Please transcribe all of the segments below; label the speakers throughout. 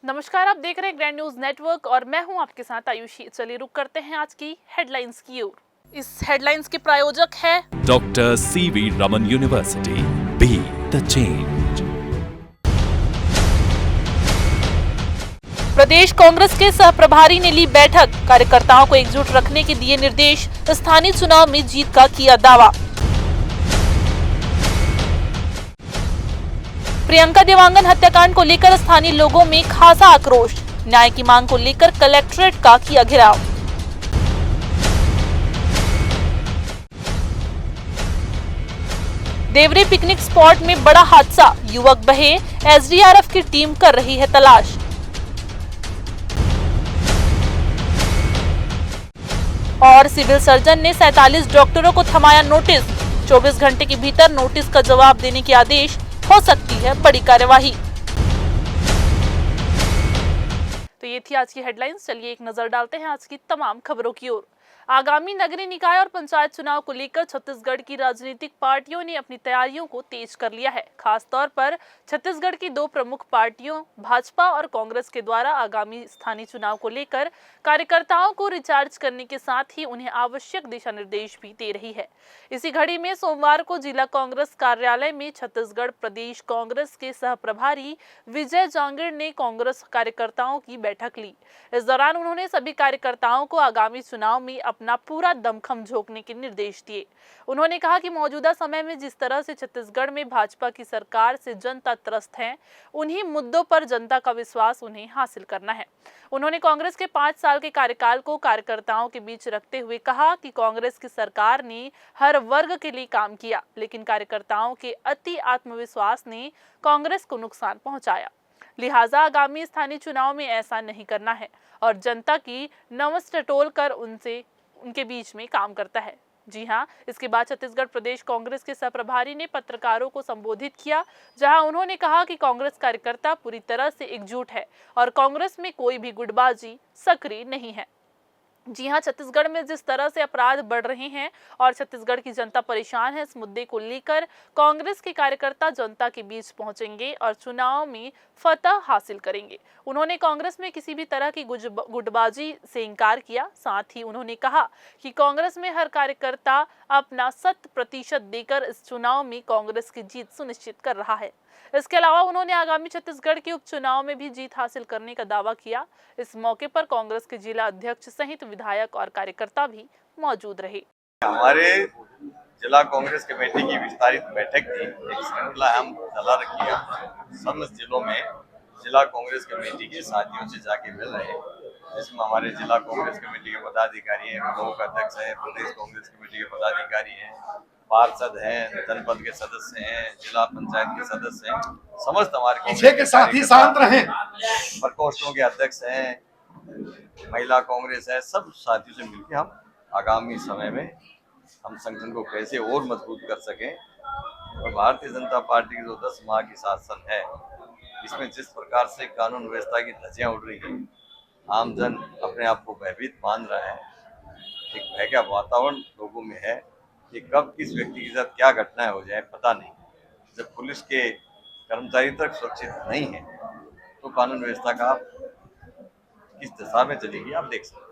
Speaker 1: नमस्कार, आप देख रहे हैं ग्रैंड न्यूज नेटवर्क और मैं हूं आपके साथ आयुषी। चलिए रुक करते हैं आज की हेडलाइंस की ओर। इस हेडलाइंस के प्रायोजक है
Speaker 2: doctor CV Raman university, be the change.
Speaker 1: प्रदेश कांग्रेस के सह प्रभारी ने ली बैठक, कार्यकर्ताओं को एकजुट रखने के दिए निर्देश, स्थानीय चुनाव में जीत का किया दावा। प्रियंका देवांगन हत्याकांड को लेकर स्थानीय लोगों में खासा आक्रोश, न्याय की मांग को लेकर कलेक्ट्रेट का किया घेराव। देवरी पिकनिक स्पॉट में बड़ा हादसा, युवक बहे, एसडीआरएफ की टीम कर रही है तलाश। और सिविल सर्जन ने 47 डॉक्टरों को थमाया नोटिस, 24 घंटे के भीतर नोटिस का जवाब देने के आदेश, हो सकती है बड़ी कार्यवाही। तो ये थी आज की हेडलाइंस। चलिए एक नजर डालते हैं आज की तमाम खबरों की ओर। आगामी नगरीय निकाय और पंचायत चुनाव को लेकर छत्तीसगढ़ की राजनीतिक पार्टियों ने अपनी तैयारियों को तेज कर लिया है। खास तौर पर छत्तीसगढ़ की दो प्रमुख पार्टियों भाजपा और कांग्रेस के द्वारा आगामी स्थानीय चुनाव को लेकर कार्यकर्ताओं को रिचार्ज करने के साथ ही उन्हें आवश्यक दिशा निर्देश भी दे रही है। इसी घड़ी में सोमवार को जिला कांग्रेस कार्यालय में छत्तीसगढ़ प्रदेश कांग्रेस के सह प्रभारी विजय जांगिड़ ने कांग्रेस कार्यकर्ताओं की बैठक ली। इस दौरान उन्होंने सभी कार्यकर्ताओं को आगामी चुनाव में अपना पूरा दमखम झोंकने के निर्देश दिए। उन्होंने कहा कि मौजूदा समय में जिस तरह से छत्तीसगढ़ में भाजपा की सरकार से जनता त्रस्त है, उन्हीं मुद्दों पर जनता का विश्वास उन्हें हासिल करना है। उन्होंने कांग्रेस के 5 साल के कार्यकाल को कार्यकर्ताओं के बीच रखते हुए कहा कि कांग्रेस की सरकार ने हर वर्ग के लिए काम किया, लेकिन कार्यकर्ताओं के अति आत्मविश्वास ने कांग्रेस को नुकसान पहुंचाया। लिहाजा आगामी स्थानीय चुनाव में ऐसा नहीं करना है और जनता की नमस टटोल कर उनके बीच में काम करता है। जी हां, इसके बाद छत्तीसगढ़ प्रदेश कांग्रेस के सहप्रभारी ने पत्रकारों को संबोधित किया, जहां उन्होंने कहा कि कांग्रेस कार्यकर्ता पूरी तरह से एकजुट है और कांग्रेस में कोई भी गुटबाजी सक्रिय नहीं है। जी हां, छत्तीसगढ़ में जिस तरह से अपराध बढ़ रहे हैं और छत्तीसगढ़ की जनता परेशान है, इस मुद्दे को लेकर कांग्रेस के कार्यकर्ता जनता के बीच पहुंचेंगे और चुनाव में फतह हासिल करेंगे। उन्होंने कांग्रेस में किसी भी तरह की गुटबाजी से इंकार किया। साथ ही उन्होंने कहा कि कांग्रेस में हर कार्यकर्ता अपना 100% देकर इस चुनाव में कांग्रेस की जीत सुनिश्चित कर रहा है। इसके अलावा उन्होंने आगामी छत्तीसगढ़ के उपचुनाव में भी जीत हासिल करने का दावा किया। इस मौके पर कांग्रेस के जिला अध्यक्ष सहित विधायक और कार्यकर्ता भी मौजूद रहे।
Speaker 3: हमारे जिला कांग्रेस कमेटी की विस्तारित बैठक थी। एक श्रृंखला हम चला रखी है। समस्त जिलों में जिला कांग्रेस कमेटी के साथियों से जाके मिल रहे हैं, जिसमें हमारे जिला कांग्रेस कमेटी के पदाधिकारी हैं, ब्लॉक अध्यक्ष हैं, प्रदेश कांग्रेस कमेटी के पदाधिकारी हैं, पार्षद हैं, जनपद के सदस्य हैं, जिला पंचायत के सदस्य हैं, समस्त हमारे
Speaker 4: पीछे के साथी शांत रहें,
Speaker 3: प्रकोष्ठों के अध्यक्ष हैं, महिला कांग्रेस है, सब साथियों से मिलकर हम आगामी समय में हम संगठन को कैसे और मजबूत कर सकें। और भारतीय जनता पार्टी की जो 10 माह की शासन है, इसमें जिस प्रकार से कानून व्यवस्था की धज्जियां उड़ रही हैं, आमजन अपने आप को भयभीत मान रहा है। एक भय का वातावरण लोगों में है कि कब किस व्यक्ति के साथ क्या घटनाएं हो जाए पता नहीं। जब पुलिस के कर्मचारी तक सुरक्षित नहीं है तो कानून व्यवस्था का किस दिशा में चलेगी आप देख सकते हैं।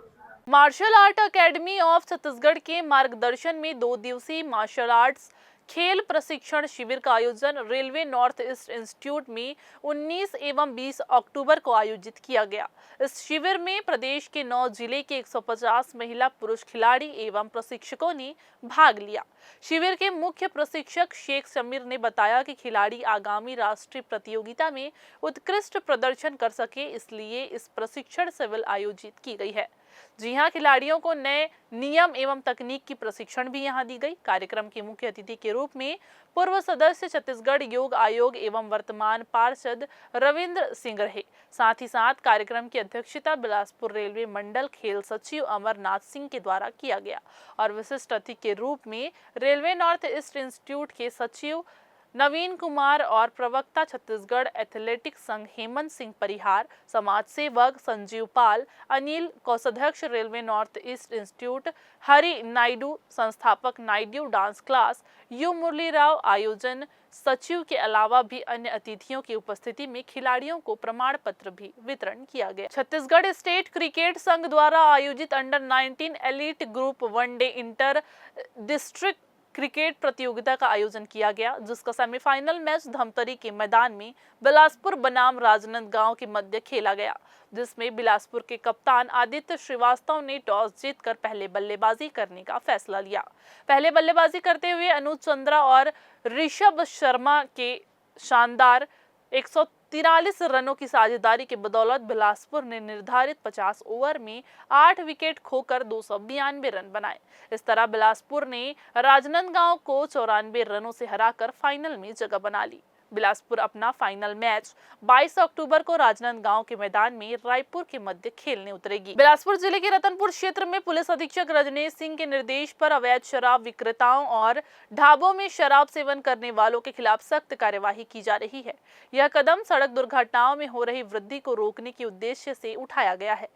Speaker 1: Martial art academy of Chhattisgarh के मार्गदर्शन में 2 दिवसीय मार्शल आर्ट्स खेल प्रशिक्षण शिविर का आयोजन रेलवे नॉर्थ ईस्ट इंस्टीट्यूट में 19 एवं 20 अक्टूबर को आयोजित किया गया। इस शिविर में प्रदेश के 9 जिले के 150 महिला पुरुष खिलाड़ी एवं प्रशिक्षकों ने भाग लिया। शिविर के मुख्य प्रशिक्षक शेख समीर ने बताया कि खिलाड़ी आगामी राष्ट्रीय प्रतियोगिता में उत्कृष्ट प्रदर्शन कर सके, इसलिए इस प्रशिक्षण शिविर आयोजित की गई है। जी हां, खिलाड़ियों को नए नियम एवं तकनीक की प्रशिक्षण भी यहां दी गई। कार्यक्रम के मुख्य अतिथि के रूप में पूर्व सदस्य छत्तीसगढ़ योग आयोग एवं वर्तमान पार्षद रविंद्र सिंह रहे। साथ ही साथ कार्यक्रम की अध्यक्षता बिलासपुर रेलवे मंडल खेल सचिव अमरनाथ सिंह के द्वारा किया गया और विशिष्ट अतिथि के रूप में रेलवे नॉर्थ ईस्ट इंस्टीट्यूट के सचिव नवीन कुमार और प्रवक्ता छत्तीसगढ़ एथलेटिक्स संघ हेमंत सिंह परिहार, समाज सेवक संजीव पाल, अनिल कोषाध्यक्ष railway north east institute Hari Naidu, संस्थापक नायडू डांस क्लास यू मुरली राव आयोजन सचिव के अलावा भी अन्य अतिथियों की उपस्थिति में खिलाड़ियों को प्रमाण पत्र भी वितरण किया गया। छत्तीसगढ़ स्टेट क्रिकेट संघ द्वारा आयोजित under 19 elite group one day inter district cricket प्रतियोगिता का आयोजन किया गया, जिसका सेमीफाइनल मैच धमतरी के मैदान में बिलासपुर बनाम राजनांदगांव के मध्य खेला गया, जिसमें बिलासपुर के कप्तान आदित्य श्रीवास्तव ने टॉस जीतकर पहले बल्लेबाजी करने का फैसला लिया। पहले बल्लेबाजी करते हुए अनुज चंद्रा और ऋषभ शर्मा के शानदार 143 रनों की साझेदारी के बदौलत बिलासपुर ने निर्धारित 50 ओवर में 8 विकेट खोकर 292 रन बनाए। इस तरह बिलासपुर ने राजनांदगांव को 94 रनों से हराकर फाइनल में जगह बना ली। बिलासपुर अपना फाइनल मैच 22 अक्टूबर को राजनांदगांव के मैदान में रायपुर के मध्य खेलने उतरेगी। बिलासपुर जिले के रतनपुर क्षेत्र में पुलिस अधीक्षक रजनीश सिंह के निर्देश पर अवैध शराब विक्रेताओं और ढाबों में शराब सेवन करने वालों के खिलाफ सख्त कार्यवाही की जा रही है। यह कदम सड़क दुर्घटनाओं में हो रही वृद्धि को रोकने के उद्देश्य से उठाया गया है।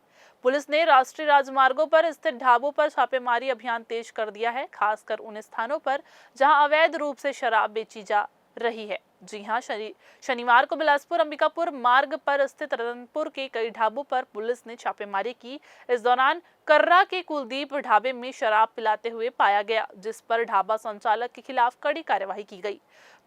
Speaker 1: पुलिस ने राष्ट्रीय राजमार्गों पर स्थित ढाबों पर छापेमारी अभियान तेज कर दिया है, खासकर उन स्थानों पर जहां अवैध रूप से शराब बेची जा रही है। जी हां, शनिवार को बिलासपुर अंबिकापुर मार्ग पर स्थित रतनपुर के कई ढाबों पर पुलिस ने छापेमारी की। इस दौरान कर्रा के कुलदीप ढाबे में शराब पिलाते हुए पाया गया, जिस पर ढाबा संचालक के खिलाफ कड़ी कार्यवाही की गई।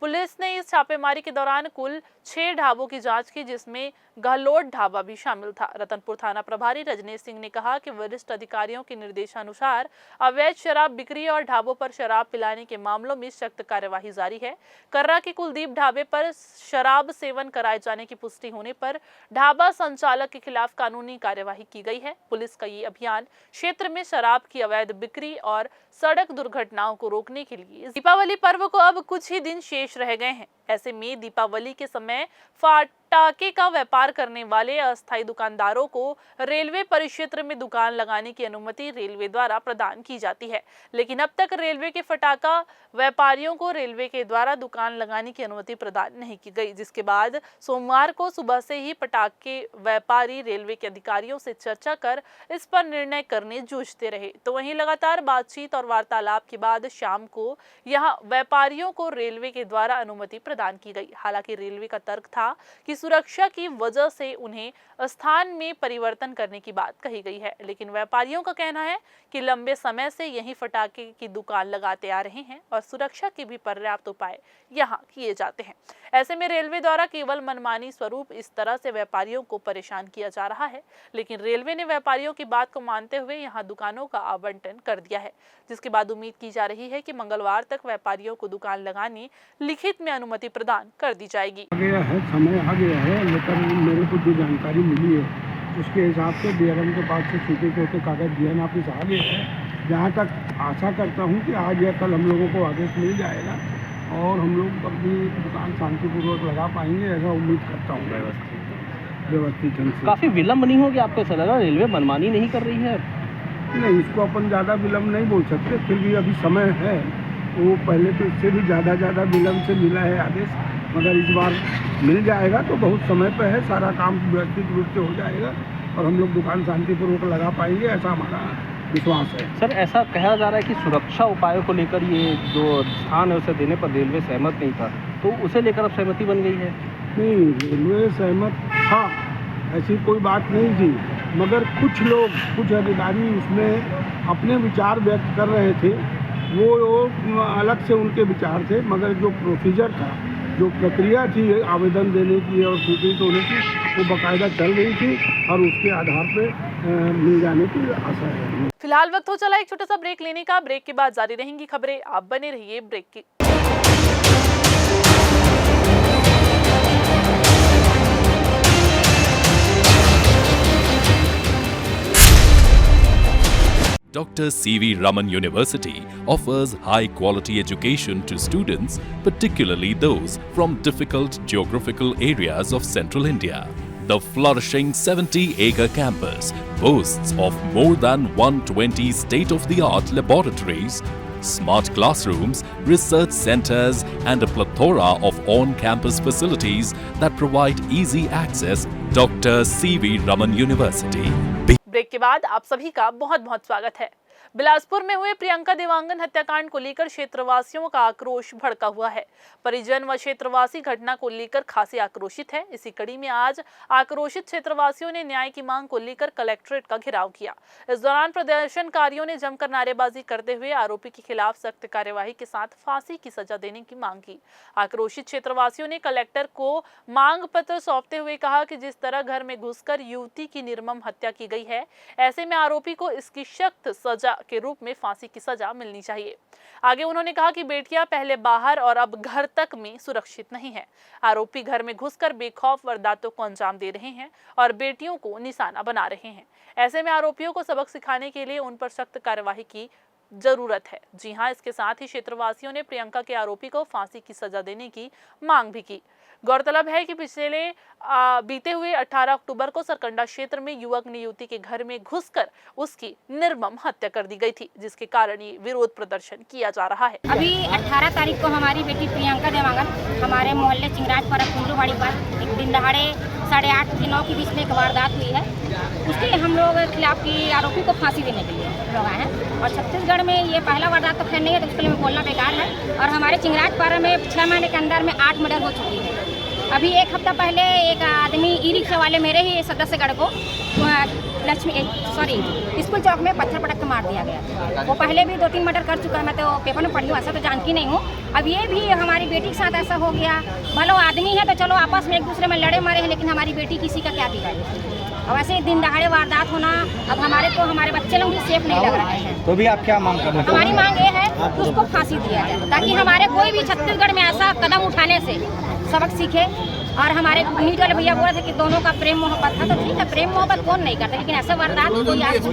Speaker 1: पुलिस ने इस छापेमारी के दौरान कुल 6 ढाबों की जांच की, जिसमें गहलोत ढाबा भी शामिल था। रतनपुर थाना प्रभारी रजनीश सिंह ने कहा कि वरिष्ठ अधिकारियों के निर्देशानुसार अवैध शराब बिक्री और ढाबों पर शराब पिलाने के मामलों में सख्त कार्यवाही जारी है। कर्रा के कुलदीप ढाबे पर शराब सेवन कराए जाने की पुष्टि होने पर ढाबा संचालक के खिलाफ कानूनी कार्यवाही की गई है। पुलिस का ये अभियान क्षेत्र में शराब की अवैध बिक्री और सड़क दुर्घटनाओं को रोकने के लिए। दीपावली पर्व को अब कुछ ही दिन शेष रह गए हैं। ऐसे में दीपावली के समय पटाखे का व्यापार करने वाले अस्थायी दुकानदारों को रेलवे परिक्षेत्र में दुकान लगाने की अनुमति रेलवे द्वारा प्रदान की जाती है, लेकिन अब तक रेलवे के पटाखा व्यापारियों को रेलवे के द्वारा दुकान लगाने की अनुमति प्रदान नहीं की गई, जिसके बाद सोमवार को सुबह से ही पटाखे व्यापारी रेलवे के अधिकारियों से चर्चा कर इस पर निर्णय करने जूझते रहे। तो वहीं लगातार बातचीत और वार्तालाप के बाद शाम को यहां व्यापारियों को रेलवे के द्वारा अनुमति प्रदान की गई। हालांकि रेलवे का तर्क था कि सुरक्षा की वजह से उन्हें स्थान में परिवर्तन करने की बात कही गई है, लेकिन व्यापारियों का कहना है कि लंबे समय से यही पटाखे की दुकान लगाते आ रहे हैं और सुरक्षा के भी पर्याप्त उपाय यहां किए जाते हैं। ऐसे में रेलवे द्वारा केवल मनमानी स्वरूप इस तरह से व्यापारियों को परेशान किया जा रहा है, लेकिन रेलवे ने व्यापारियों की बात को मानते हुए यहां दुकानों का आवंटन कर दिया है, जिसके बाद उम्मीद की जा रही है कि मंगलवार तक व्यापारियों को दुकान लगाने लिखित में अनुमति प्रदान कर दी जाएगी।
Speaker 5: आ गया है, समय आ गया है, लेकिन मेरे को जो जानकारी मिली है उसके हिसाब से डीआरएम के पास से छुट्टी के कागज डीएन ऑफिस आ गए हैं। जहाँ तक आशा करता हूँ कि आज या कल हम लोगों को आदेश मिल जाएगा और हम लोग अपनी दुकान शांतिपूर्वक लगा पाएंगे, ऐसा उम्मीद करता हूँ। व्यवस्थित ढंग से।
Speaker 6: काफ़ी विलम्ब नहीं हो गया आपको ऐसा लगा? रेलवे मनमानी नहीं कर रही है?
Speaker 5: नहीं, इसको अपन ज़्यादा विलम्ब नहीं बोल सकते, फिर भी अभी समय है। वो पहले तो इससे भी ज़्यादा विलम्ब से मिला है आदेश, मगर इस बार मिल जाएगा तो बहुत समय पर है, सारा काम व्यवस्थित रूप से हो जाएगा और हम लोग दुकान शांतिपूर्वक लगा पाएंगे, ऐसा हमारा विश्वास है।
Speaker 6: सर, ऐसा कहा जा रहा है कि सुरक्षा उपायों को लेकर ये जो स्थान है उसे देने पर रेलवे सहमत नहीं था, तो उसे लेकर अब सहमति बन गई है?
Speaker 5: नहीं, रेलवे सहमत था, ऐसी कोई बात नहीं थी, मगर कुछ अधिकारी उसमें अपने विचार व्यक्त कर रहे थे। वो अलग से उनके विचार थे, मगर जो प्रोसीजर था, जो प्रक्रिया थी आवेदन देने की और स्वीकृत होने की, वो बाकायदा चल रही थी और उसके आधार पे मिल जाने की आशा है।
Speaker 1: फिलहाल वक्त हो चला एक छोटा सा ब्रेक लेने का। ब्रेक के बाद जारी रहेंगी खबरें, आप बने रहिए ब्रेक की।
Speaker 2: Dr. C.V. Raman University offers high-quality education to students, particularly those from difficult geographical areas of central India. The flourishing 70-acre campus boasts of more than 120 state-of-the-art laboratories, smart classrooms, research centers, and a plethora of on-campus facilities that provide easy access. Dr. C.V. Raman University.
Speaker 1: Break के बाद आप सभी का बहुत बहुत स्वागत है। बिलासपुर में हुए प्रियंका देवांगन हत्याकांड को लेकर क्षेत्रवासियों का आक्रोश भड़का हुआ है। परिजन व क्षेत्रवासी घटना को लेकर खासी आक्रोशित है। इसी कड़ी में आज आक्रोशित क्षेत्रवासियों ने न्याय की मांग को लेकर कलेक्ट्रेट का घेराव किया। इस दौरान प्रदर्शनकारियों ने जमकर नारेबाजी करते हुए आरोपी के खिलाफ सख्त कार्यवाही के साथ फांसी की सजा देने की मांग की। आक्रोशित क्षेत्रवासियों ने कलेक्टर को मांग पत्र सौंपते हुए कहा कि जिस तरह घर में घुसकर युवती की निर्मम हत्या की गई है, ऐसे में आरोपी को इसकी सख्त सजा के रूप में फांसी की सजा मिलनी चाहिए। आगे उन्होंने कहा कि बेटियां पहले बाहर और अब घर तक में सुरक्षित नहीं है। आरोपी घर में घुसकर बेखौफ वारदातों को अंजाम दे रहे हैं और बेटियों को निशाना बना रहे हैं। ऐसे में आरोपियों को सबक सिखाने के लिए उन पर सख्त कार्यवाही की जरूरत है। जी हां, इसके साथ ही क्षेत्रवासियों ने प्रियंका के आरोपी को फांसी की सजा देने की मांग भी की। गौरतलब है कि पिछले बीते हुए 18 अक्टूबर को सरकंडा क्षेत्र में युवक ने युवती के घर में घुसकर उसकी निर्मम हत्या कर दी गई थी, जिसके कारण ये विरोध प्रदर्शन किया जा रहा है।
Speaker 7: अभी 18 तारीख को हमारी बेटी प्रियंका देवांगन हमारे मोहल्ले चिंगराजपुरा कुंडूवाड़ी पर एक दिन दहाड़े 8:30 से 9 के बीच में एक वारदात हुई है। उसके हम लोग खिलाफ की आरोपी को फांसी देने के लिए लोग आए हैं और छत्तीसगढ़ में ये पहला वारदात तो खैर नहीं है, तो उसके लिए बोलना बेकार है। और हमारे चिंगराजपुरा में 6 महीने के अंदर में 8 मर्डर हो चुकी है। अभी एक हफ्ता पहले एक आदमी ई रिक्शा वाले मेरे ही सदस्यगढ़ को स्कूल चौक में पत्थर पटक के मार दिया गया। वो पहले भी 2-3 मर्डर कर चुका है। मैं तो पेपर में पढ़ी हूँ, ऐसा तो जानती नहीं हूँ। अब ये भी हमारी बेटी के साथ ऐसा हो गया। भलो आदमी है तो चलो आपस में एक दूसरे में लड़े मारे हैं, लेकिन हमारी बेटी किसी का क्या बिगाड़ी। और ऐसे दिन दहाड़े वारदात होना, अब हमारे बच्चे लोग भी सेफ नहीं लग रहे हैं।
Speaker 6: तो भी आप क्या मांग कर रहे हैं?
Speaker 7: हमारी मांग ये है कि उसको फांसी दिया जाए, ताकि हमारे कोई भी छत्तीसगढ़ में ऐसा कदम उठाने से सबक सीखे। और हमारे मीट वाले भैया बोल रहे थे कि दोनों का प्रेम मोहब्बत था, तो ठीक है, प्रेम मोहब्बत कौन नहीं करता, लेकिन ऐसे वारदात कोई आज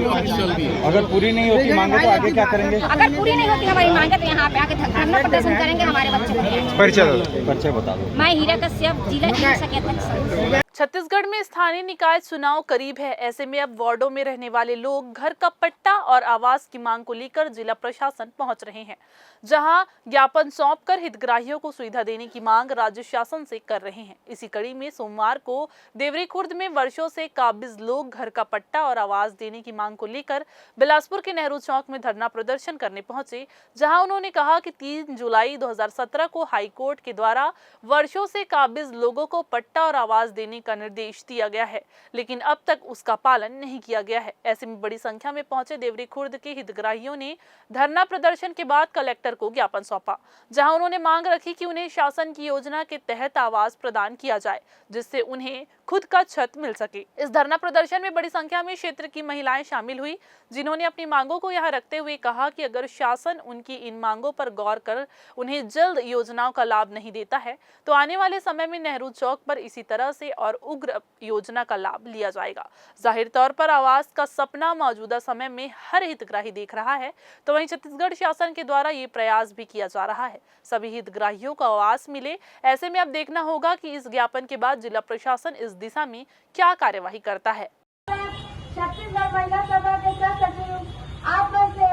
Speaker 6: अगर पूरी नहीं होती मांगे तो आगे क्या करेंगे?
Speaker 7: अगर पूरी नहीं होती हमारी मांगे तो यहाँ पे आके धरना प्रदर्शन करेंगे। हमारे बच्चे को
Speaker 6: परिचय बता दो।
Speaker 7: मैं हीरा कश्यप, जिला चिकित्सा के अध्यक्ष।
Speaker 1: छत्तीसगढ़ में स्थानीय निकाय चुनाव करीब है। ऐसे में अब वार्डों में रहने वाले लोग घर का पट्टा और आवास की मांग को लेकर जिला प्रशासन पहुंच रहे हैं, जहां ज्ञापन सौंपकर हितग्राहियों को सुविधा देने की मांग राज्य शासन से कर रहे हैं। इसी कड़ी में सोमवार को देवरी खुर्द में वर्षों से काबिज लोग घर का पट्टा और आवास देने की मांग को लेकर बिलासपुर के नेहरू चौक में धरना प्रदर्शन करने पहुंचे, जहां उन्होंने कहा कि 3 जुलाई 2017 को हाईकोर्ट के द्वारा वर्षों से काबिज लोगों को पट्टा और आवास देने का निर्देश दिया गया है, लेकिन अब तक उसका पालन नहीं किया गया है। ऐसे में बड़ी संख्या में पहुंचे देवरी खुर्द के हितग्राहियों ने धरना प्रदर्शन के बाद कलेक्टर को ज्ञापन सौंपा, जहां उन्होंने मांग रखी कि उन्हें शासन की योजना के तहत आवास प्रदान किया जाए, जिससे उन्हें खुद का छत मिल सके। इस धरना प्रदर्शन में बड़ी संख्या में क्षेत्र की महिलाएं शामिल हुई, जिन्होंने अपनी मांगों को यहां रखते हुए कहा कि अगर शासन उनकी इन मांगों पर गौर कर उन्हें जल्द योजनाओं का लाभ नहीं देता है, तो आने वाले समय में नेहरू चौक पर इसी तरह से और उग्र योजना का लाभ लिया जाएगा। जाहिर तौर पर आवास का सपना मौजूदा समय में हर हितग्राही देख रहा है, तो वहीं छत्तीसगढ़ शासन के द्वारा ये प्रयास भी किया जा रहा है सभी हितग्राहियों को आवास मिले। ऐसे में अब देखना होगा कि इस ज्ञापन के बाद जिला प्रशासन इस दिशा में क्या कार्यवाही करता है।
Speaker 8: छत्तीसगढ़ महिला सभा के सचिव आप में से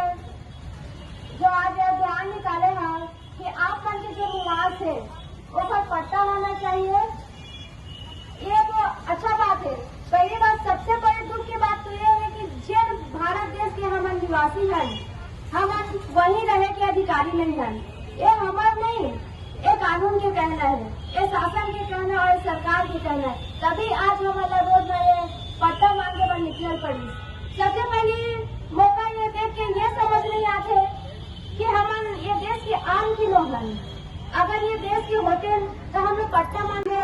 Speaker 8: जो आज अभियान निकाले हैं कि आप मन के जो निवास है वो पर पट्टा होना चाहिए, ये तो अच्छा बात है। पहली बात, सबसे बड़ी दुख की बात तो ये है कि जिन भारत देश के हम निवासी हैं, हम वही रहे के अधिकारी नहीं हैं। ये हमार नहीं, ये कानून के कहना है, ये शासन के कहना और सरकार के कहना है। तभी आज हमारा रोज में पट्टा मांगे पर निकल पड़ी। सबसे पहले मौका ये देख के ये समझ नहीं आते कि हम ये देश के आम के लोग हैं। अगर ये देश के होते तो हम लोग पट्टा मांगे।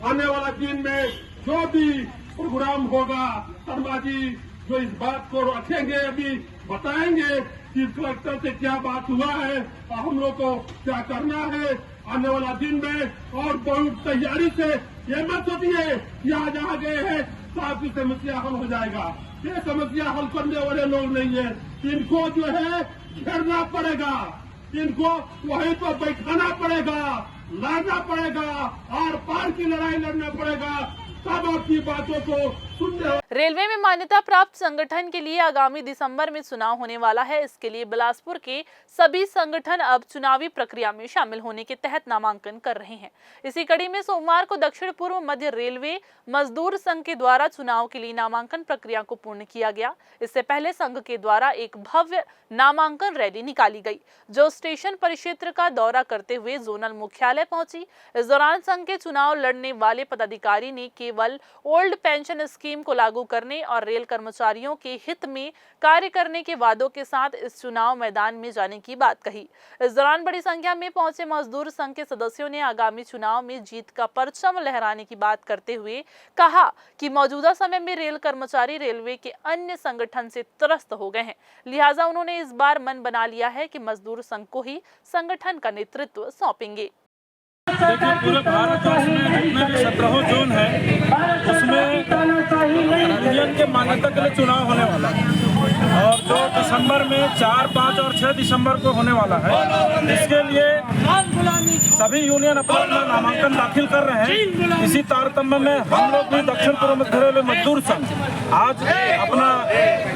Speaker 5: आने वाला दिन में जो भी प्रोग्राम होगा, शर्मा जी जो इस बात को रखेंगे, अभी बताएंगे कि कलेक्टर से क्या बात हुआ है और हम लोग को क्या करना है आने वाला दिन में। और बहुत तैयारी से ये मत सोचिए कि आज आ गए हैं तो आपकी समस्या हल हो जाएगा। ये समस्या हल करने वाले लोग नहीं है, इनको जो है घेरना पड़ेगा, इनको वहीं पर बैठाना पड़ेगा, लड़ना पड़ेगा और पार की लड़ाई लड़ना पड़ेगा, तब आपकी बातों को
Speaker 1: रेलवे में मान्यता प्राप्त संगठन के लिए आगामी दिसंबर में चुनाव होने वाला है। इसके लिए बिलासपुर के सभी संगठन अब चुनावी प्रक्रिया में शामिल होने के तहत नामांकन कर रहे हैं। इसी कड़ी में सोमवार को दक्षिण पूर्व मध्य रेलवे मजदूर संघ के द्वारा चुनाव के लिए नामांकन प्रक्रिया को पूर्ण किया गया। इससे पहले संघ के द्वारा एक भव्य नामांकन रैली निकाली गई, जो स्टेशन परिक्षेत्र का दौरा करते हुए जोनल मुख्यालय पहुंची। इस दौरान संघ के चुनाव लड़ने वाले पदाधिकारी ने केवल ओल्ड पेंशन स्कीम को लागू करने और रेल कर्मचारियों के हित में कार्य करने के वादों के साथ इस चुनाव मैदान में जाने की बात कही। इस दौरान बड़ी संख्या में पहुंचे मजदूर संघ के सदस्यों ने आगामी चुनाव में जीत का परचम लहराने की बात करते हुए कहा कि मौजूदा समय में रेल कर्मचारी रेलवे के अन्य संगठन से त्रस्त हो गए हैं, लिहाजा उन्होंने इस बार मन बना लिया है कि मजदूर संघ को ही संगठन का नेतृत्व सौंपेंगे।
Speaker 9: देखिए, पूरे भारत वर्ष में जितने भी 17 जोन है उसमें यूनियन के मान्यता के लिए चुनाव होने वाला है और जो दिसंबर में 4, 5 और 6 दिसंबर को होने वाला है, इसके लिए सभी यूनियन अपना नामांकन दाखिल कर रहे हैं। इसी तारतम्य में हम लोग भी दक्षिण पूर्व मध्य रेलवे मजदूर संघ आज अपना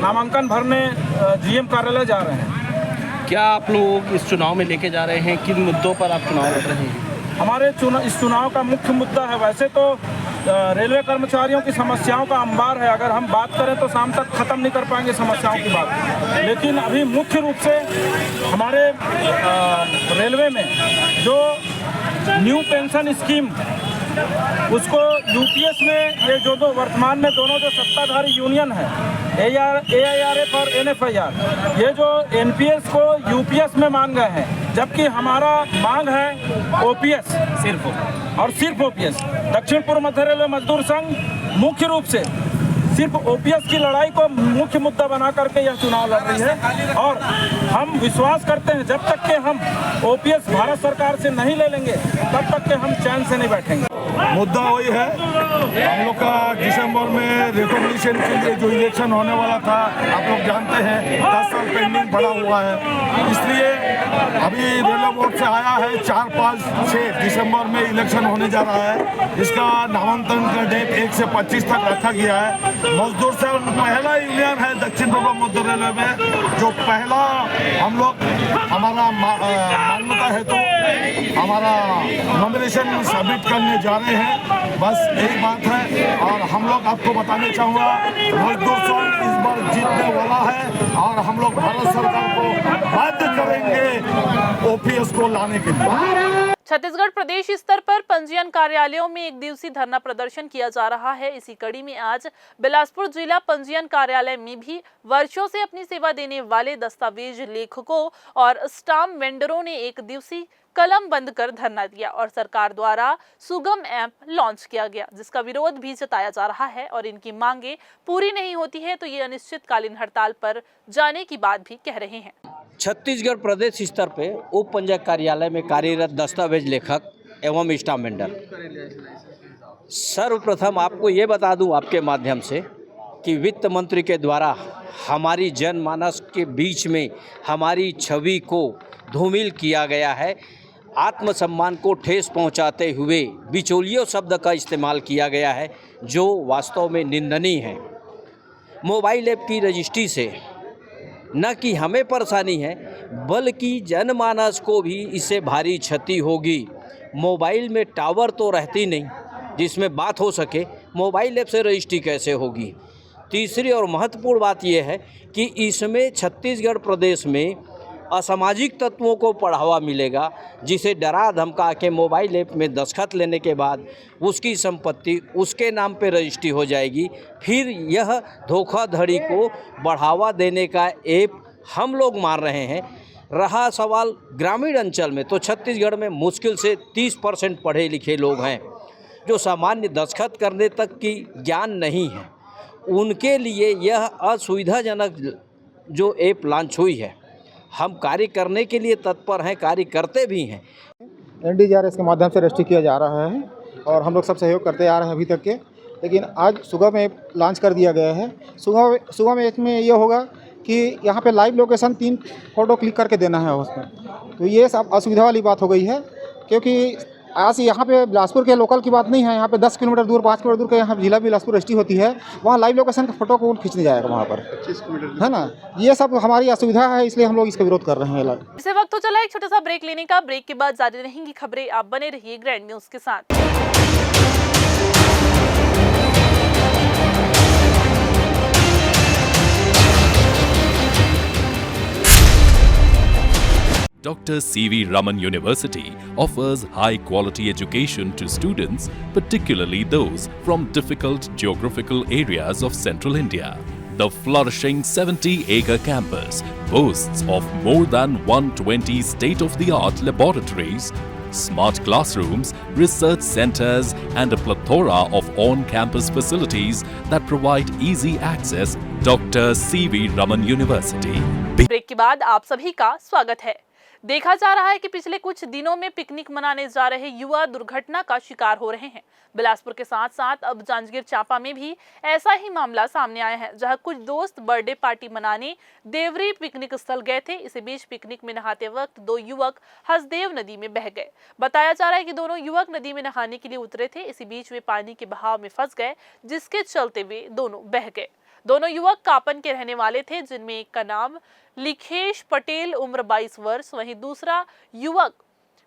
Speaker 9: नामांकन भरने जीएम कार्यालय जा रहे हैं।
Speaker 6: क्या आप लोग इस चुनाव में लेके जा रहे हैं, किन मुद्दों पर आप चुनाव लड़ रहे हैं?
Speaker 9: हमारे इस चुनाव का मुख्य मुद्दा है, वैसे तो रेलवे कर्मचारियों की समस्याओं का अंबार है, अगर हम बात करें तो शाम तक ख़त्म नहीं कर पाएंगे समस्याओं की बात, लेकिन अभी मुख्य रूप से हमारे रेलवे में जो न्यू पेंशन स्कीम उसको यूपीएस में ये जो वर्तमान में दोनों जो सत्ताधारी यूनियन है AIRF और NFIR, ये जो एनपीएस को यूपीएस में मान गए हैं, जबकि हमारा मांग है ओपीएस सिर्फ ओपीएस। दक्षिण पूर्व मध्य रेलवे मजदूर संघ मुख्य रूप से सिर्फ ओपीएस की लड़ाई को मुख्य मुद्दा बना करके यह चुनाव लड़ रही है और हम विश्वास करते हैं जब तक कि हम ओपीएस भारत सरकार से नहीं ले लेंगे तब तक कि हम चैन से नहीं बैठेंगे।
Speaker 5: मुद्दा वही है, हम लोग का दिसंबर में रिकॉग्निशन के लिए जो इलेक्शन होने वाला था, आप लोग जानते हैं 10 साल पेंडिंग पड़ा हुआ है, इसलिए अभी रेलवे बोर्ड से आया है 4, 5, 6 दिसंबर में इलेक्शन होने जा रहा है। इसका नामांकन का डेट 1 से 25 तक रखा गया है। मजदूर संघ पहला यूनियन है दक्षिण पूर्व मध्य रेलवे में जो पहला हम लोग हमारा मान्यता है तो हमारा नॉमिनेशन सबमिट करने जा रहे हैं, बस यही बात है। और हम लोग आपको बताना चाहूँगा मजदूर संघ इस बार जीतने वाला है और हम लोग भारत सरकार को बाध्य करेंगे ओपीएस को लाने के लिए।
Speaker 1: छत्तीसगढ़ प्रदेश स्तर पर पंजीयन कार्यालयों में एक दिवसीय धरना प्रदर्शन किया जा रहा है। इसी कड़ी में आज बिलासपुर जिला पंजीयन कार्यालय में भी वर्षों से अपनी सेवा देने वाले दस्तावेज लेखकों और स्टाम्प वेंडरों ने एक दिवसीय कलम बंद कर धरना दिया और सरकार द्वारा सुगम ऐप लॉन्च किया गया, जिसका विरोध भी जताया जा रहा है और इनकी मांगे पूरी नहीं होती है तो ये अनिश्चितकालीन हड़ताल पर जाने की बात भी कह रहे हैं।
Speaker 10: छत्तीसगढ़ प्रदेश स्तर पे उप पंजीयक कार्यालय में कार्यरत दस्तावेज लेखक एवं स्टाम्प वेंडर, सर्वप्रथम आपको ये बता दूं आपके माध्यम से कि वित्त मंत्री के द्वारा हमारी जनमानस के बीच में हमारी छवि को धूमिल किया गया है। आत्मसम्मान को ठेस पहुंचाते हुए बिचौलियों शब्द का इस्तेमाल किया गया है, जो वास्तव में निंदनीय है। मोबाइल ऐप की रजिस्ट्री से न कि हमें परेशानी है बल्कि जनमानस को भी इससे भारी क्षति होगी। मोबाइल में टावर तो रहती नहीं जिसमें बात हो सके, मोबाइल ऐप से रजिस्ट्री कैसे होगी। तीसरी और महत्वपूर्ण बात यह है कि इसमें छत्तीसगढ़ प्रदेश में असामाजिक तत्वों को बढ़ावा मिलेगा, जिसे डरा धमका के मोबाइल ऐप में दस्तखत लेने के बाद उसकी संपत्ति उसके नाम पर रजिस्ट्री हो जाएगी। फिर यह धोखाधड़ी को बढ़ावा देने का ऐप हम लोग मान रहे हैं। रहा सवाल ग्रामीण अंचल में, तो छत्तीसगढ़ में मुश्किल से 30% पढ़े लिखे लोग हैं जो सामान्य दस्तखत करने तक की ज्ञान नहीं है। उनके लिए यह असुविधाजनक जो ऐप लॉन्च हुई है, हम कार्य करने के लिए तत्पर हैं, कार्य करते भी हैं।
Speaker 11: NDJRS के माध्यम से रजिस्ट्री किया जा रहा है और हम लोग सब सहयोग करते आ रहे हैं अभी तक के, लेकिन आज सुगम ऐप लॉन्च कर दिया गया है। सुगम ऐप में ये होगा कि यहाँ पे लाइव लोकेशन 3 फोटो क्लिक करके देना है उसमें, तो ये सब असुविधा वाली बात हो गई है, क्योंकि आज यहाँ पे बिलासपुर के लोकल की बात नहीं है, यहाँ पे 10 किलोमीटर दूर 5 किलोमीटर दूर के यहाँ जिला बिलासपुर रजिस्ट्री होती है, वहाँ लाइव लोकेशन का फोटो को खींचने जाएगा वहाँ पर
Speaker 4: 25 किलोमीटर
Speaker 11: है ना। ये सब हमारी असुविधा है, इसलिए हम लोग इसका विरोध कर रहे हैं।
Speaker 1: इसे वक्त तो चला एक छोटा सा ब्रेक लेने का। ब्रेक के बाद जारी रहेंगी खबरें, आप बने रहिए ग्रैंड न्यूज के साथ।
Speaker 2: Dr. C.V. Raman University offers high-quality education to students, particularly those from difficult geographical areas of central India. The flourishing 70-acre campus boasts of more than 120 state-of-the-art laboratories, smart classrooms, research centers, and a plethora of on-campus facilities that provide easy access. Dr. C.V. Raman University.
Speaker 1: Break के बाद आप सभी का स्वागत है। देखा जा रहा है कि पिछले कुछ दिनों में पिकनिक मनाने जा रहे युवा दुर्घटना का शिकार हो रहे हैं। बिलासपुर के साथ साथ अब जांजगीर चांपा में भी ऐसा ही मामला सामने आया है, जहां कुछ दोस्त बर्थडे पार्टी मनाने देवरी पिकनिक स्थल गए थे। इसी बीच पिकनिक में नहाते वक्त 2 युवक हसदेव नदी में बह गए। बताया जा रहा है कि दोनों युवक नदी में नहाने के लिए उतरे थे। इसी बीच वे पानी के बहाव में फंस गए, जिसके चलते वे दोनों बह गए। दोनों युवक कापन के रहने वाले थे, जिनमें एक का नाम लिखेश पटेल उम्र 22 वर्ष, वहीं दूसरा युवक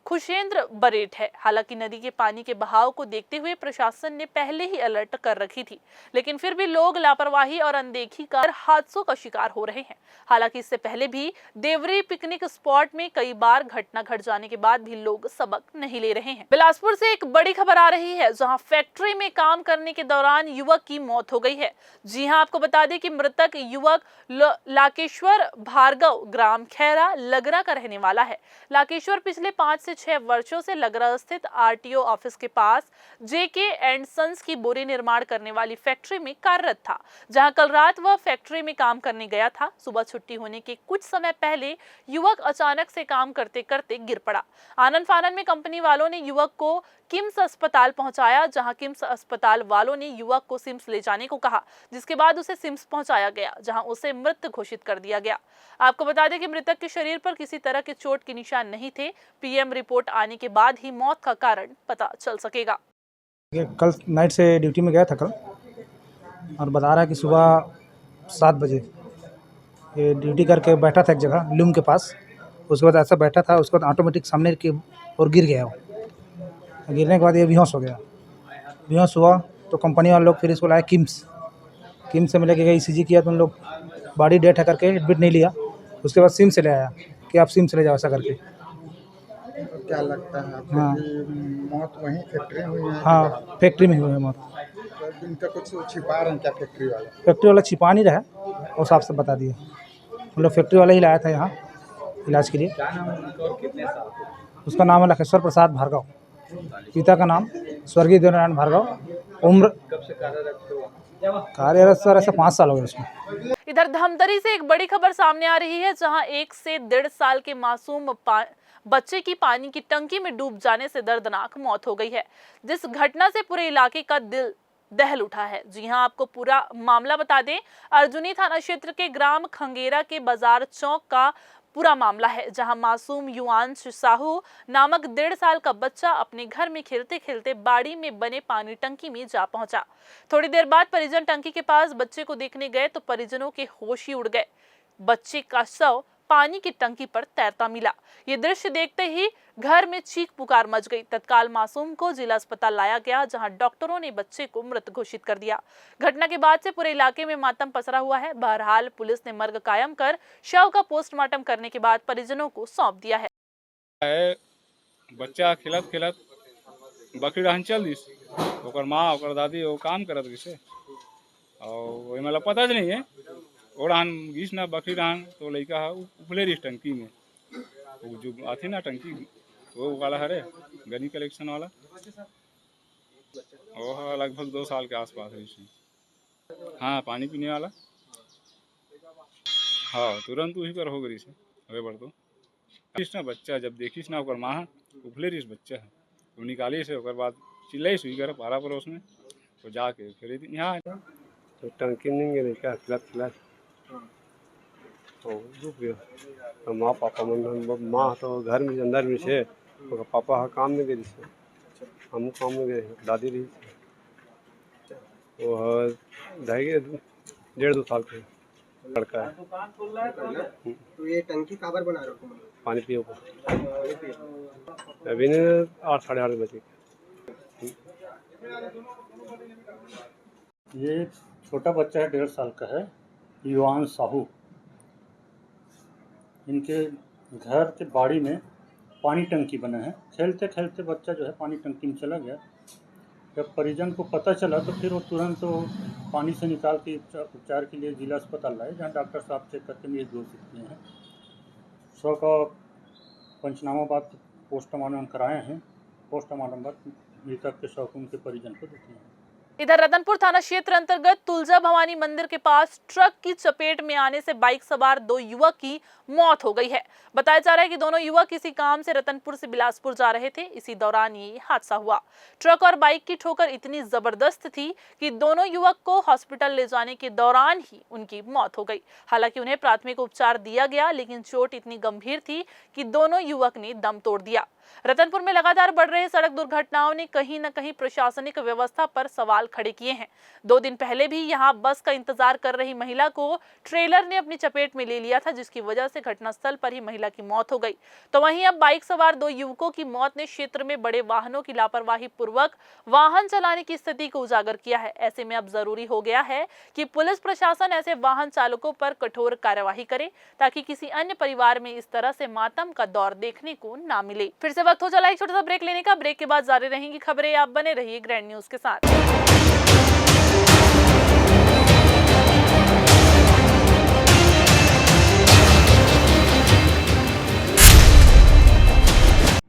Speaker 1: खुशेंद्र बरेट है। हालांकि नदी के पानी के बहाव को देखते हुए प्रशासन ने पहले ही अलर्ट कर रखी थी, लेकिन फिर भी लोग लापरवाही और अनदेखी कर हादसों का शिकार हो रहे हैं। हालांकि इससे पहले भी देवरी पिकनिक स्पॉट में कई बार घटना घट जाने के बाद भी लोग सबक नहीं ले रहे हैं। बिलासपुर से एक बड़ी खबर आ रही है, जहां फैक्ट्री में काम करने के दौरान युवक की मौत हो गई है। जी हां, आपको बता दें कि मृतक युवक लाकेश्वर भार्गव ग्राम खैरा लगरा का रहने वाला है। लाकेश्वर पिछले 5 से 6 वर्षों से लगरा स्थित आरटीओ ऑफिस के पास जेके एंड सन्स की बोरी निर्माण करने वाली फैक्ट्री में कार्यरत था, जहां कल रात वह फैक्ट्री में काम करने गया था। सुबह छुट्टी होने के कुछ समय पहले युवक अचानक से काम करते करते गिर पड़ा। आनन फानन में कंपनी वालों ने युवक को किम्स अस्पताल पहुंचाया, जहां किम्स अस्पताल वालों ने युवक को सिम्स ले जाने को कहा, जिसके बाद उसे सिम्स पहुंचाया गया, जहां उसे मृत घोषित कर दिया गया। आपको बता दें कि मृतक के शरीर पर किसी तरह के चोट के निशान नहीं थे। पीएम रिपोर्ट आने के बाद ही मौत का कारण पता चल सकेगा।
Speaker 12: कल नाइट से ड्यूटी में गया था कल, और बता रहा है कि सुबह 7 बजे ये ड्यूटी करके बैठा था एक जगह लूम के पास। उसके बाद ऐसा बैठा था, उसके बाद ऑटोमेटिक सामने की और गिर गया। वो गिरने के बाद ये बेहोश हो गया। बेहोश हुआ तो कंपनी वाले लोग फिर इसको लाए किम्स से मिले के ECG किया तो उन लोग बॉडी डेट है करके एडमिट नहीं लिया। उसके बाद सिम से ले आया कि आप सिम से ले जाओ ऐसा करके।
Speaker 4: क्या लगता है आपको
Speaker 12: हाँ।
Speaker 4: कि मौत वहीं फैक्ट्री में हुई है?
Speaker 12: हाँ, फैक्ट्री में हुई है मौत।
Speaker 4: तो इनका कुछ छिपा रहे हैं क्या फैक्ट्री वाले?
Speaker 12: फैक्ट्री वाला छिपा नहीं रहा, वो साफ से बता दिए। हम लोग फैक्ट्री वाला ही लाया था यहाँ इलाज के लिए। उसका नाम है लखेश्वर प्रसाद भार्गव, पिता का नाम स्वर्गीय देवनारायण भार्गव। उम्र कार्यरत सर ऐसा 5 साल हो गए उसमें।
Speaker 1: इधर धमतरी से एक बड़ी खबर सामने आ रही है, जहां 1 से 1.5 साल के मासूम बच्चे की पानी की टंकी में डूब जाने से दर्दनाक मौत हो गई है, जिस घटना से पूरे इलाके का दिल दहल उठा है। जी हां, आपको पूरा मामला बता दें, अर्जुनी थाना क्षेत्र के ग्राम खंगेरा के बाजार चौक का पूरा मामला है, जहां मासूम युवांश साहू नामक 1.5 साल का बच्चा अपने घर में खेलते खेलते बाड़ी में बने पानी टंकी में जा पहुंचा। थोड़ी देर बाद परिजन टंकी के पास बच्चे को देखने गए तो परिजनों के होश ही उड़ गए। बच्चे का शव पानी की टंकी पर तैरता मिला। ये दृश्य देखते ही घर में चीख पुकार मच गई। तत्काल मासूम को जिला अस्पताल लाया गया, जहां डॉक्टरों ने बच्चे को मृत घोषित कर दिया। घटना के बाद से पूरे इलाके में मातम पसरा हुआ है। बहरहाल पुलिस ने मर्ग कायम कर शव का पोस्टमार्टम करने के बाद परिजनों को सौंप दिया है।
Speaker 13: बच्चा खिलत खिलत बकरी रहन चल दिस, ओकर माँ ओकर दादी वो काम करत गिसे और मतलब पता नहीं है ओढ़ान घिस ना बकरी रहन तो लड़का है उपले रही टंकी में, वो जो आती ना टंकी वो वाला है गनी कलेक्शन वाला, वो लगभग 2 साल के आसपास है इसमें। हाँ, पानी पीने वाला। हाँ, तुरंत वही पर हो गई से अबे बढ़ तो ना बच्चा जब देखिस ना ओकर माँ उपले रही बच्चा है वो निकाली से ओकर बाद चिल्लाई सुई कर पारा पड़ोस में तो जाके फिर यहाँ
Speaker 14: तो टंकी नहीं गई क्या खिलात खिलात तो डूब गया। माँ पापा मन माँ तो घर में अंदर में से पापा हाँ काम में गई से हम काम में गए, दादी रही वो 1.5-2 साल के लड़का है।
Speaker 15: तो ये टंकी काबर बना रहे हो?
Speaker 14: पानी पियो अभी नहीं 8-8:30 बजे।
Speaker 16: ये छोटा बच्चा है, 1.5 साल का है, युवान साहू। इनके घर के बाड़ी में पानी टंकी बना है। खेलते खेलते बच्चा जो है पानी टंकी में चला गया। जब परिजन को पता चला तो फिर वो तुरंत पानी से निकाल के उपचार के लिए जिला अस्पताल लाए, जहाँ डॉक्टर साहब चेक करके मृत घोषित किए हैं। शव का पंचनामा बाद पोस्टमार्टम कराए हैं। पोस्टमार्टम बाद मृतक के शव को उनके परिजन को देते हैं।
Speaker 1: इधर रतनपुर थाना क्षेत्र अंतर्गत तुलजा भवानी मंदिर के पास ट्रक की चपेट में आने से बाइक सवार 2 युवक की मौत हो गई है। बताया जा रहा है कि दोनों युवक किसी काम से रतनपुर से बिलासपुर जा रहे थे। इसी दौरान ये हादसा हुआ। ट्रक और बाइक की ठोकर इतनी जबरदस्त थी कि दोनों युवक को हॉस्पिटल ले जाने के दौरान ही उनकी मौत हो गई। हालांकि उन्हें प्राथमिक उपचार दिया गया, लेकिन चोट इतनी गंभीर थी कि दोनों युवक ने दम तोड़ दिया। रतनपुर में लगातार बढ़ रहे सड़क दुर्घटनाओं ने कहीं न कहीं प्रशासनिक व्यवस्था पर सवाल खड़े किए हैं। 2 दिन पहले भी यहां बस का इंतजार कर रही महिला को ट्रेलर ने अपनी चपेट में ले लिया था, जिसकी वजह से घटनास्थल पर ही महिला की मौत हो गई। तो वहीं अब बाइक सवार 2 युवकों की मौत ने क्षेत्र में बड़े वाहनों की लापरवाही पूर्वक वाहन चलाने की स्थिति को उजागर किया है। ऐसे में अब जरूरी हो गया है कि पुलिस प्रशासन ऐसे वाहन चालकों पर कठोर कार्यवाही करे, ताकि किसी अन्य परिवार में इस तरह से मातम का दौर देखने को ना मिले। फिर से वक्त हो चला एक छोटा सा ब्रेक लेने का। ब्रेक के बाद जारी रहेंगी खबरें। आप बने रहिए ग्रैंड न्यूज के साथ।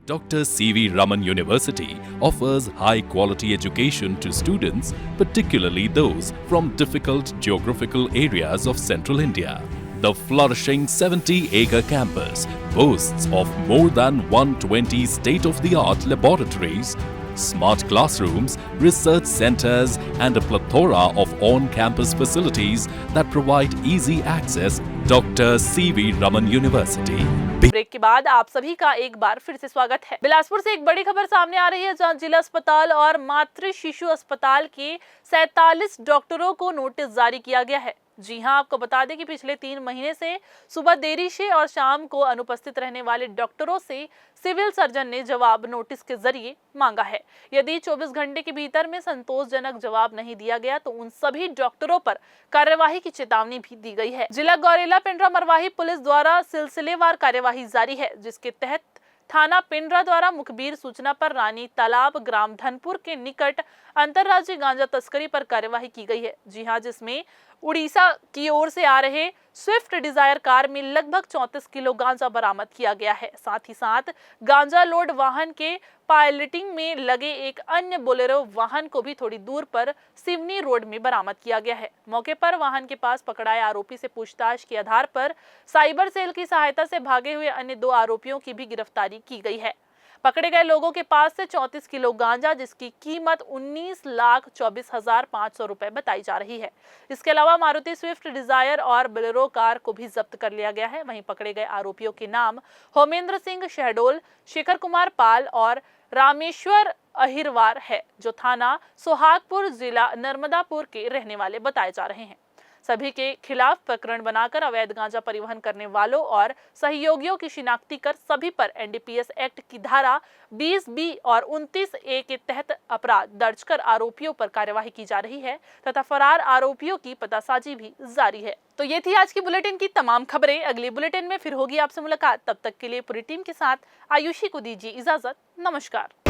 Speaker 2: Dr. C.V. Raman University offers high-quality education to students, particularly those from difficult geographical areas of Central India. The flourishing 70-acre campus boasts of more than 120 state-of-the-art laboratories, smart classrooms, research centers, and a plethora of on-campus facilities that provide easy access. Dr. C.V. Raman University.
Speaker 1: Break के बाद आप सभी का एक बार फिर से स्वागत है। बिलासपुर से एक बड़ी खबर सामने आ रही है, जहां जिला अस्पताल और मातृ शिशु अस्पताल के 47 डॉक्टरों को नोटिस जारी किया गया है। जी हां, आपको बता दें कि पिछले 3 महीने से सुबह देरी से और शाम को अनुपस्थित रहने वाले डॉक्टरों से सिविल सर्जन ने जवाब नोटिस के जरिए मांगा है। यदि 24 घंटे के भीतर में संतोषजनक जवाब नहीं दिया गया तो उन सभी डॉक्टरों पर कार्यवाही की चेतावनी भी दी गई है। जिला गौरेला पिंडरा मरवाही पुलिस द्वारा सिलसिलेवार कार्यवाही जारी है, जिसके तहत थाना पिंडरा द्वारा मुखबिर सूचना पर रानी तालाब ग्राम धनपुर के निकट अंतरराज्यीय गांजा तस्करी पर कार्यवाही की गई है। जी हां, जिसमें उड़ीसा की ओर से आ रहे स्विफ्ट डिजायर कार में लगभग 34 किलो गांजा बरामद किया गया है। साथ ही साथ गांजा लोड वाहन के पायलटिंग में लगे एक अन्य बोलेरो वाहन को भी थोड़ी दूर पर सिवनी रोड में बरामद किया गया है। मौके पर वाहन के पास पकड़ाए आरोपी से पूछताछ के आधार पर साइबर सेल की सहायता से भागे हुए अन्य 2 आरोपियों की भी गिरफ्तारी की गई है। पकड़े गए लोगों के पास से 34 किलो गांजा, जिसकी कीमत 19,24,500 रुपए बताई जा रही है। इसके अलावा मारुति स्विफ्ट डिजायर और बोलेरो कार को भी जब्त कर लिया गया है। वहीं पकड़े गए आरोपियों के नाम होमेंद्र सिंह शहडोल, शेखर कुमार पाल और रामेश्वर अहिरवार है, जो थाना सोहागपुर जिला नर्मदापुर के रहने वाले बताए जा रहे हैं। सभी के खिलाफ प्रकरण बनाकर अवैध गांजा परिवहन करने वालों और सहयोगियों की शिनाख्ती कर सभी पर एनडीपीएस एक्ट की धारा 20B और 29A के तहत अपराध दर्ज कर आरोपियों पर कार्यवाही की जा रही है तथा फरार आरोपियों की पतासाजी भी जारी है। तो ये थी आज की बुलेटिन की तमाम खबरें। अगली बुलेटिन में फिर होगी आपसे मुलाकात। तब तक के लिए पूरी टीम के साथ आयुषी को दीजिए इजाजत। नमस्कार।